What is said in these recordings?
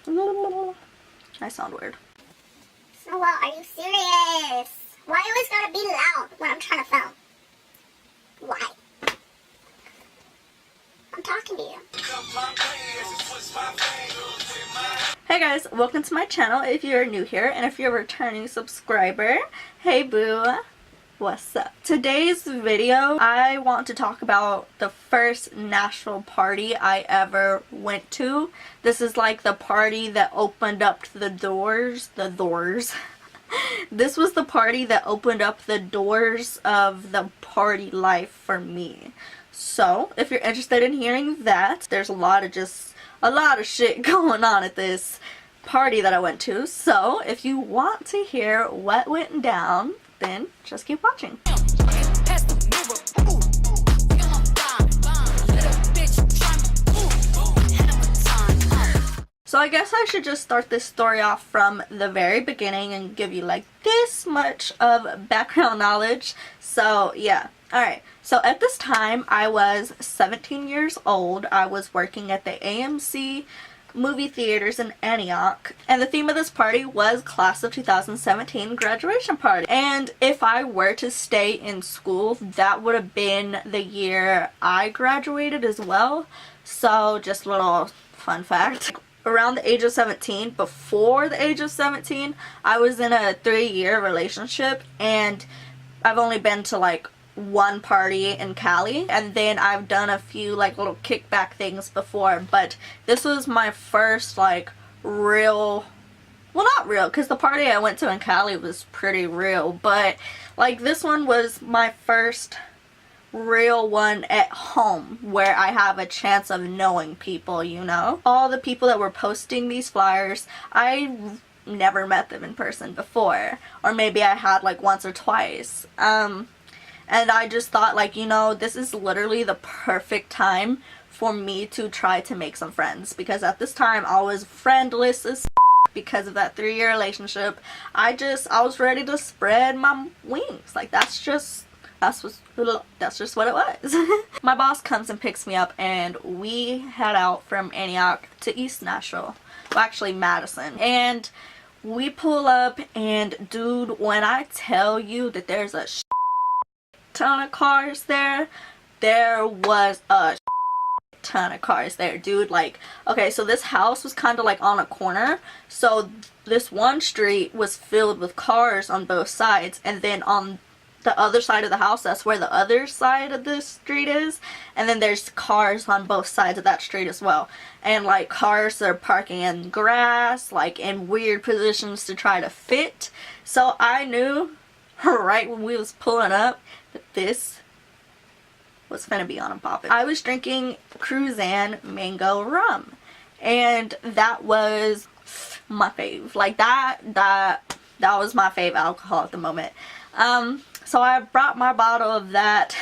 I sound weird. Snowball, are you serious? Why you always gotta be loud when I'm trying to film? Why? I'm talking to you. Hey guys, welcome to my channel if you're new here, and if you're a returning subscriber, hey boo, what's up? Today's video, I want to talk about the first Nashville party I ever went to. This is like the party that opened up the doors. This was the party that opened up the doors of the party life for me. So, if you're interested in hearing that, there's a lot of shit going on at this party that I went to. So, if you want to hear what went down, then just keep watching. So I guess I should just start this story off from the very beginning and give you like this much of background knowledge. So yeah, alright. So at this time I was 17 years old. I was working at the AMC movie theaters in Antioch, and the theme of this party was class of 2017 graduation party. And if I were to stay in school, that would have been the year I graduated as well. So just a little fun fact. Around the age of 17, before the age of 17, I was in a 3-year relationship, and I've only been to like one party in Cali, and then I've done a few like little kickback things before, but this was my first like real, well, not real, because the party I went to in Cali was pretty real, but like this one was my first real one at home where I have a chance of knowing people, you know. All the people that were posting these flyers, I never met them in person before, or maybe I had like once or twice. And I just thought, like, you know, this is literally the perfect time for me to try to make some friends, because at this time I was friendless as because of that 3-year relationship. I was ready to spread my wings. Like, that's just what it was. My boss comes and picks me up, and we head out from Antioch to East Nashville. Well, actually Madison. And we pull up, and dude, when I tell you that there's a ton of cars there was a ton of cars there, dude. Like, okay, so this house was kind of like on a corner, so this one street was filled with cars on both sides, and then on the other side of the house, that's where the other side of the street is, and then there's cars on both sides of that street as well. And like cars are parking in grass, like in weird positions to try to fit. So I knew right when we was pulling up that this was gonna be on and poppin'. I was drinking Cruzan mango rum, and that was my fave. Like that was my fave alcohol at the moment. So I brought my bottle of that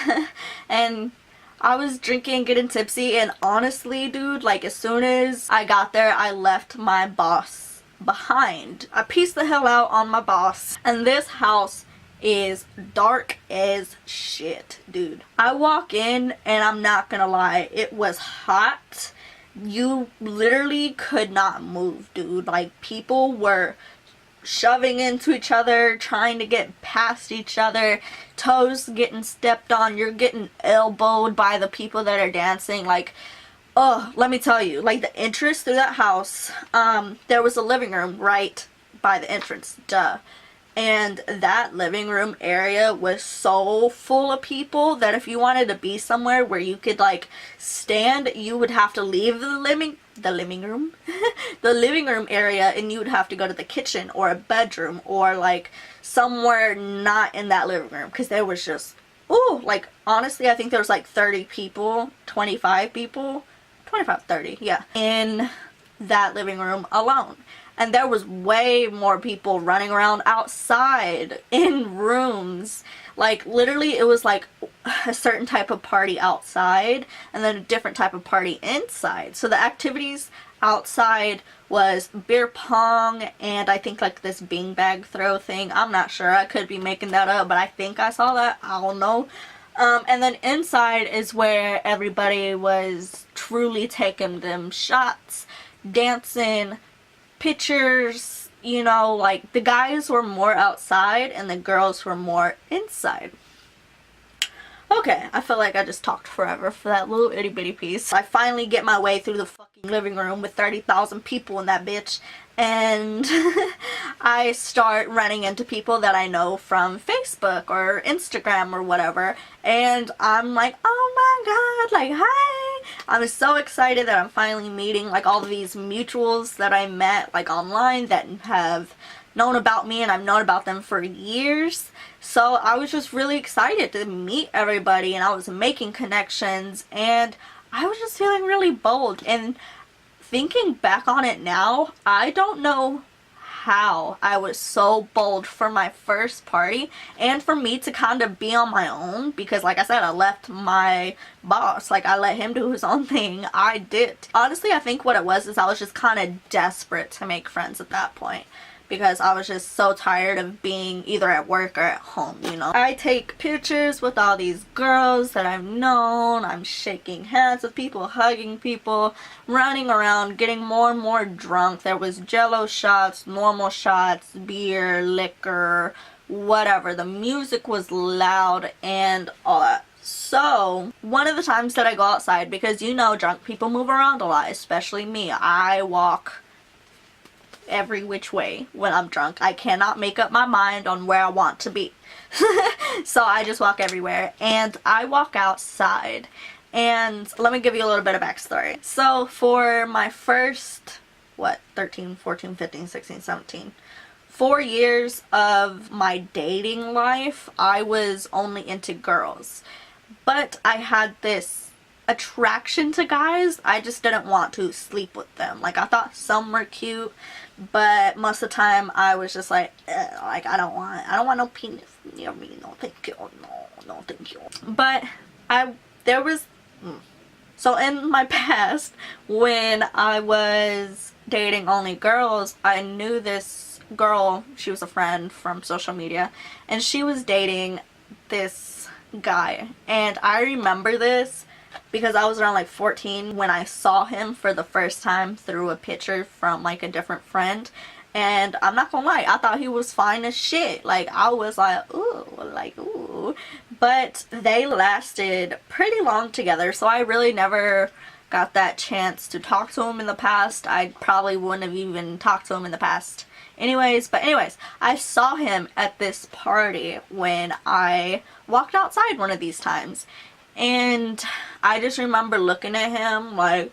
and I was drinking, getting tipsy, and honestly, dude, like as soon as I got there, I left my boss behind. I pieced the hell out on my boss, and this house is dark as shit, dude. I walk in, and I'm not gonna lie, it was hot. You literally could not move, dude. Like, people were shoving into each other, trying to get past each other, toes getting stepped on, you're getting elbowed by the people that are dancing. Like, oh, let me tell you, like the entrance through that house, there was a living room right by the entrance, duh. And that living room area was so full of people that if you wanted to be somewhere where you could like stand, you would have to leave the living room the living room area, and you would have to go to the kitchen or a bedroom or like somewhere not in that living room, because there was just, ooh, like honestly I think there was like 30 people, 25 people, 25, 30, yeah, in that living room alone. And there was way more people running around outside in rooms. Like, literally, it was like a certain type of party outside and then a different type of party inside. So the activities outside was beer pong and I think like this beanbag throw thing. I'm not sure. I could be making that up, but I think I saw that. I don't know. And then inside is where everybody was truly taking them shots, dancing, pictures, you know, like the guys were more outside and the girls were more inside. Okay, I feel like I just talked forever for that little itty bitty piece. I finally get my way through the fucking living room with 30,000 people in that bitch, and I start running into people that I know from Facebook or Instagram or whatever, and I'm like, oh my god, like, hi! I'm so excited that I'm finally meeting like all of these mutuals that I met like online that have known about me, and I've known about them for years. So I was just really excited to meet everybody, and I was making connections, and I was just feeling really bold. And thinking back on it now, I don't know how I was so bold for my first party and for me to kind of be on my own, because like I said, I left my boss, like I let him do his own thing. I did. Honestly, I think what it was is I was just kind of desperate to make friends at that point, because I was just so tired of being either at work or at home, you know. I take pictures with all these girls that I've known. I'm shaking hands with people, hugging people, running around, getting more and more drunk. There was Jello shots, normal shots, beer, liquor, whatever. The music was loud and all that. So, one of the times that I go outside, because you know drunk people move around a lot, especially me. I walk every which way when I'm drunk. I cannot make up my mind on where I want to be. So I just walk everywhere, and I walk outside, and let me give you a little bit of backstory. So for my first, 13, 14, 15, 16, 17, 4 years of my dating life, I was only into girls. But I had this attraction to guys. I just didn't want to sleep with them. Like, I thought some were cute, but most of the time I was just like, like, I don't want no penis near me. No, thank you. No, thank you. But so in my past, when I was dating only girls, I knew this girl. She was a friend from social media, and she was dating this guy. And I remember this because I was around like 14 when I saw him for the first time through a picture from like a different friend. And I'm not gonna lie, I thought he was fine as shit. Like, I was like, ooh. But they lasted pretty long together, so I really never got that chance to talk to him in the past. I probably wouldn't have even talked to him in the past anyways. But anyways, I saw him at this party when I walked outside one of these times. And I just remember looking at him like,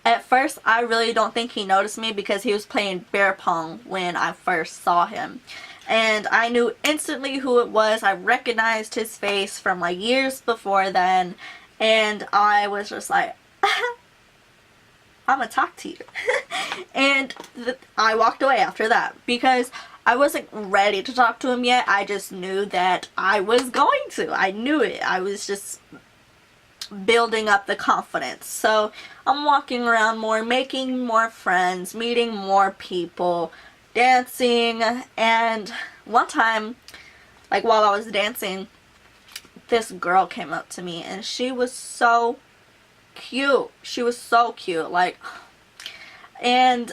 at first I really don't think he noticed me because he was playing beer pong when I first saw him. And I knew instantly who it was. I recognized his face from like years before then. And I was just like, I'm gonna talk to you. And I walked away after that because I wasn't ready to talk to him yet. I just knew that I was going to. I knew it. I was just building up the confidence. So I'm walking around more, making more friends, meeting more people, dancing. And one time, like while I was dancing, this girl came up to me, and she was so cute. She was so cute. Like, and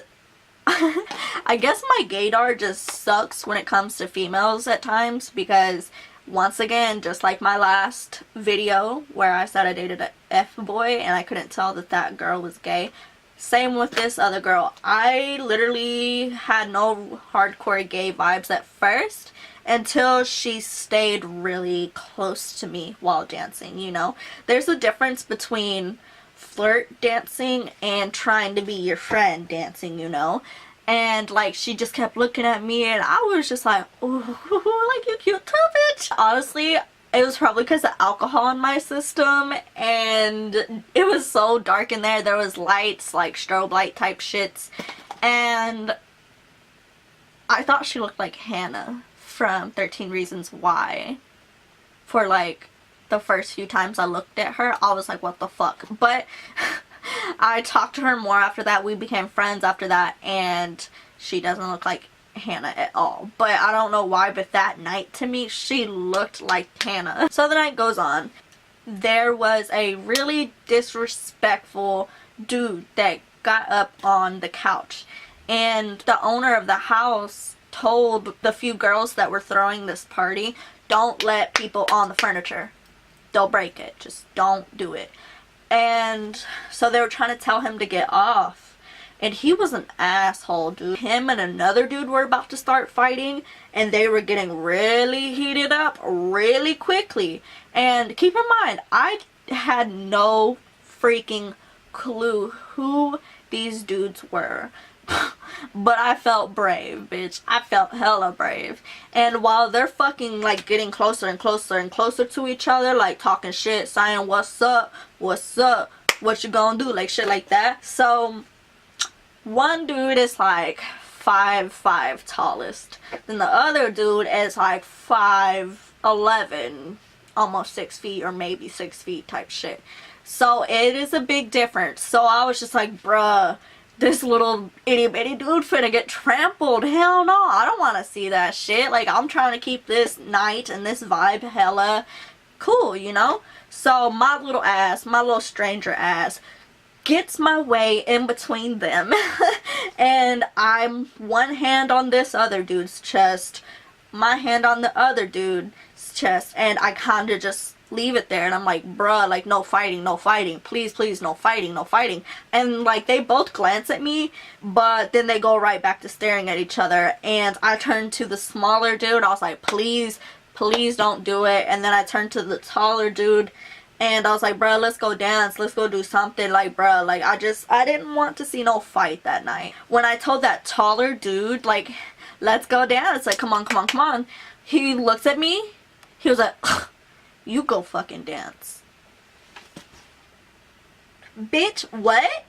I guess my gaydar just sucks when it comes to females at times, because once again, just like my last video where I said I dated a F-boy and I couldn't tell that that girl was gay, same with this other girl. I literally had no hardcore gay vibes at first until she stayed really close to me while dancing, you know. There's a difference between flirt dancing and trying to be your friend dancing, you know. And like, she just kept looking at me, and I was just like, ooh, like, you cute too, bitch. Honestly, it was probably because of alcohol in my system, and it was so dark in there. There was lights, like strobe light type shits, and I thought she looked like Hannah from 13 Reasons Why. For like the first few times I looked at her, I was like, what the fuck? But I talked to her more after that. We became friends after that, and she doesn't look like Hannah at all. But I don't know why, but that night to me, she looked like Hannah. So the night goes on. there was a really disrespectful dude that got up on the couch, and the owner of the house told the few girls that were throwing this party, don't let people on the furniture, they'll break it, just don't do it. And so they were trying to tell him to get off, and he was an asshole, dude. Him and another dude were about to start fighting, and they were getting really heated up really quickly. And keep in mind, I had no freaking clue who these dudes were. But I felt brave, bitch. I felt hella brave. And while they're fucking like getting closer and closer and closer to each other, like talking shit, saying what's up, what you gonna do, like shit like that. So one dude is like 5'5" tallest, then the other dude is like 5'11", almost 6 feet, or maybe 6 feet type shit. So it is a big difference. So I was just like, bruh, this little itty bitty dude finna get trampled. Hell no, I don't want to see that shit. Like, I'm trying to keep this night and this vibe hella cool, you know? So my little ass, my little stranger ass, gets my way in between them. And I'm one hand on this other dude's chest, my hand on the other dude's chest, and I kind of just leave it there, and I'm like, bruh, like, no fighting, no fighting, please, please, no fighting, no fighting. And like, they both glance at me, but then they go right back to staring at each other. And I turned to the smaller dude, I was like, please, please don't do it. And then I turned to the taller dude, and I was like, bruh, let's go dance, let's go do something. Like, bruh, like, I didn't want to see no fight that night. When I told that taller dude, like, let's go dance, like, come on, come on, come on, he looks at me, he was like, you go fucking dance. Bitch, what?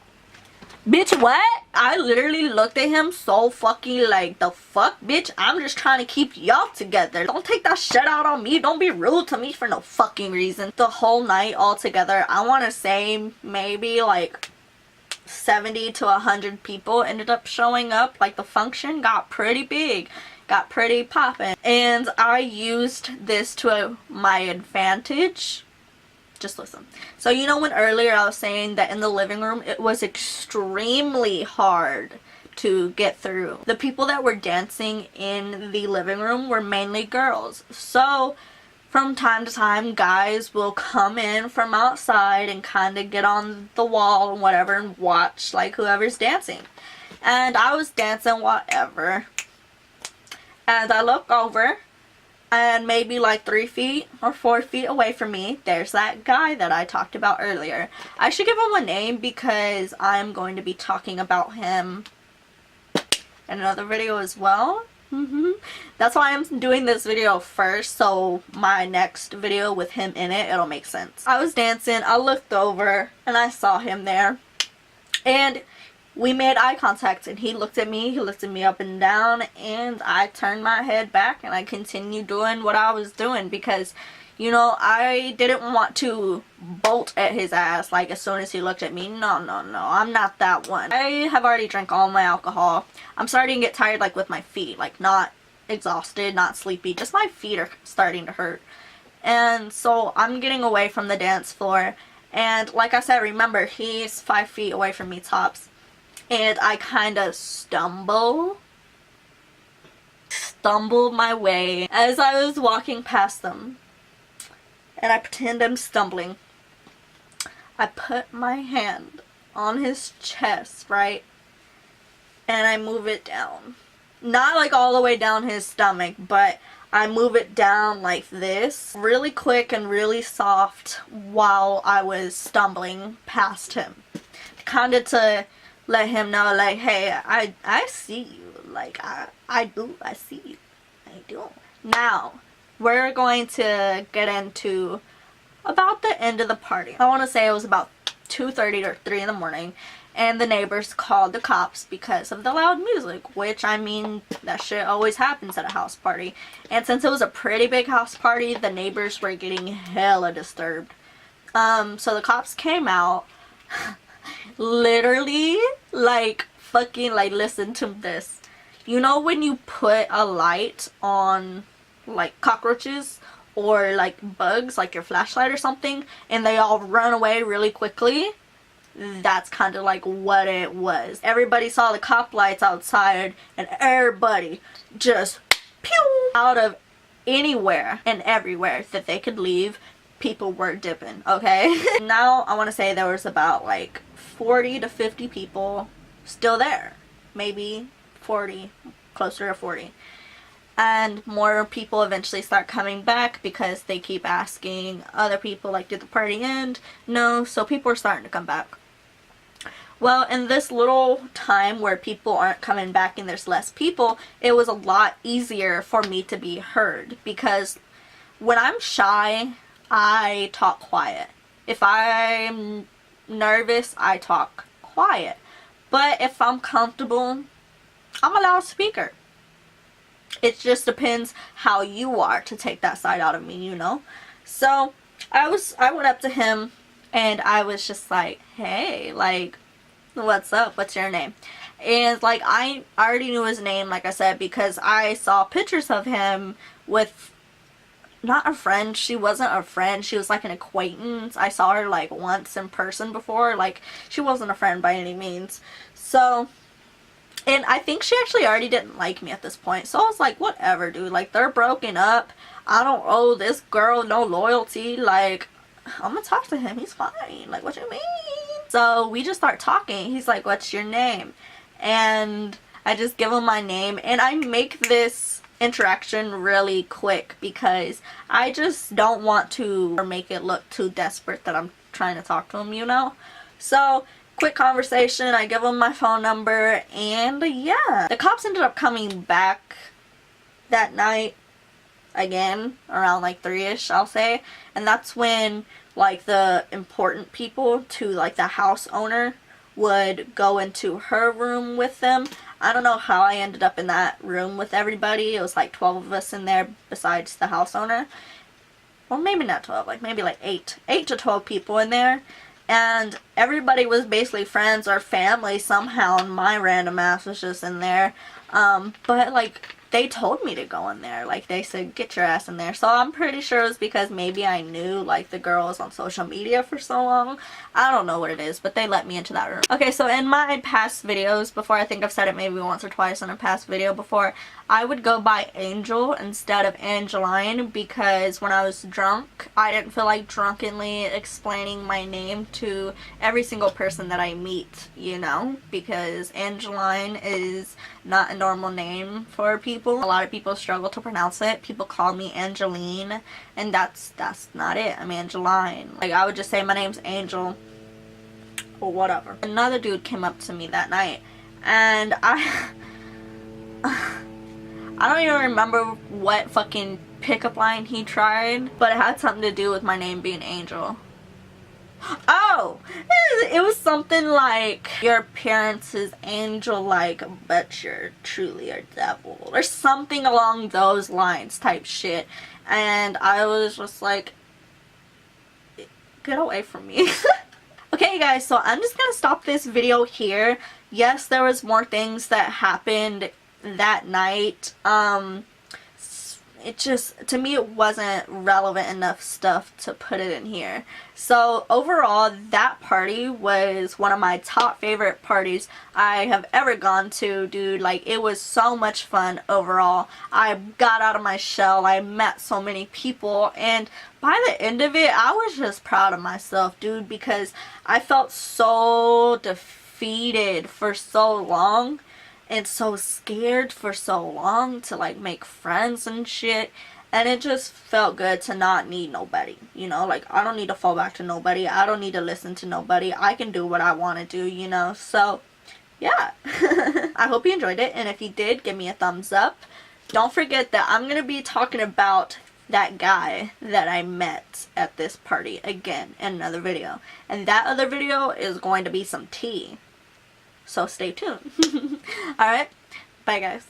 Bitch, what? I literally looked at him so fucking like, the fuck, bitch? I'm just trying to keep y'all together. Don't take that shit out on me. Don't be rude to me for no fucking reason. The whole night altogether, I want to say maybe like 70 to 100 people ended up showing up. Like, the function got pretty big, got pretty poppin', and I used this to my advantage. Just listen. So you know when earlier I was saying that in the living room it was extremely hard to get through? The people that were dancing in the living room were mainly girls. So from time to time, guys will come in from outside and kind of get on the wall and whatever and watch like whoever's dancing. And I was dancing whatever. And I look over, and maybe like 3 feet or 4 feet away from me, there's that guy that I talked about earlier. I should give him a name because I'm going to be talking about him in another video as well. That's why I'm doing this video first, so my next video with him in it, it'll make sense. I was dancing, I looked over, and I saw him there. And we made eye contact, and he looked at me up and down, and I turned my head back and I continued doing what I was doing because, you know, I didn't want to bolt at his ass like as soon as he looked at me. No, no, no, I'm not that one. I have already drank all my alcohol. I'm starting to get tired, like with my feet, like not exhausted, not sleepy, just my feet are starting to hurt. And so I'm getting away from the dance floor, and like I said, remember, he's 5 feet away from me tops. And I kind of stumbled my way as I was walking past them. And I pretend I'm stumbling. I put my hand on his chest, right? And I move it down. Not like all the way down his stomach, but I move it down like this. Really quick and really soft while I was stumbling past him. Kind of to let him know, like, hey, I see you. Like, I see you. I do. Now, we're going to get into about the end of the party. I want to say it was about 2:30 or 3 in the morning, and the neighbors called the cops because of the loud music, which, I mean, that shit always happens at a house party. And since it was a pretty big house party, the neighbors were getting hella disturbed. So the cops came out. Literally, like, fucking, like, listen to this. You know when you put a light on, like, cockroaches or like bugs, like your flashlight or something, and they all run away really quickly. That's kind of like what it was. Everybody saw the cop lights outside, and everybody just pew out of anywhere and everywhere that they could leave. People were dipping, okay? Now I want to say there was about like 40 to 50 people still there. Maybe 40, closer to 40. And more people eventually start coming back because they keep asking other people, like, did the party end? No, so people are starting to come back. Well, in this little time where people aren't coming back and there's less people, it was a lot easier for me to be heard, because when I'm shy, I talk quiet. If I'm nervous, I talk quiet. But if I'm comfortable, I'm a loud speaker. It just depends how you are to take that side out of me, you know? So I went up to him and I was just like, hey, like, what's up? What's your name? And like, I already knew his name, like I said, because I saw pictures of him with not a friend. She wasn't a friend. She was like an acquaintance. I saw her like once in person before. Like, she wasn't a friend by any means. So, and I think she actually already didn't like me at this point. So I was like, whatever, dude. Like, they're broken up. I don't owe this girl no loyalty. Like, I'm gonna talk to him. He's fine. Like, what you mean? So we just start talking. He's like, what's your name? And I just give him my name. And I make this interaction really quick because I just don't want to make it look too desperate that I'm trying to talk to him, you know? So, quick conversation. I give him my phone number. And yeah. The cops ended up coming back that night again around like 3-ish, I'll say. And that's when like the important people to like the house owner would go into her room with them. I don't know how I ended up in that room with everybody. It was like 12 of us in there besides the house owner. Well, maybe not 12, like maybe like 8 to 12 people in there. And everybody was basically friends or family somehow, and my random ass was just in there. But like, they told me to go in there. Like, they said, get your ass in there. So I'm pretty sure it was because maybe I knew like the girl was on social media for so long. I don't know what it is, but they let me into that room. Okay, so in my past videos before, I think I've said it maybe once or twice in a past video before, I would go by Angel instead of Angeline, because when I was drunk, I didn't feel like drunkenly explaining my name to every single person that I meet, you know, because Angeline is not a normal name for people. A lot of people struggle to pronounce it. People call me Angeline, and that's not it. I'm Angeline. Like, I would just say my name's Angel or whatever. Another dude came up to me that night, and I don't even remember what fucking pickup line he tried, but it had something to do with my name being Angel. Oh, it was something like, your appearance is angel-like, but you're truly a devil, or something along those lines type shit. And I was just like, get away from me. Okay, guys, so I'm just gonna stop this video here. Yes, there was more things that happened that night. It just, to me, it wasn't relevant enough stuff to put it in here. So overall, that party was one of my top favorite parties I have ever gone to, dude. Like, it was so much fun overall. I got out of my shell. I met so many people, and by the end of it, I was just proud of myself, dude, because I felt so defeated for so long. And so scared for so long to like make friends and shit, and it just felt good to not need nobody, you know? Like, I don't need to fall back to nobody. I don't need to listen to nobody. I can do what I want to do, you know? So yeah. I hope you enjoyed it, and if you did, give me a thumbs up. Don't forget that I'm gonna be talking about that guy that I met at this party again in another video, and that other video is going to be some tea. So stay tuned. Alright, bye guys.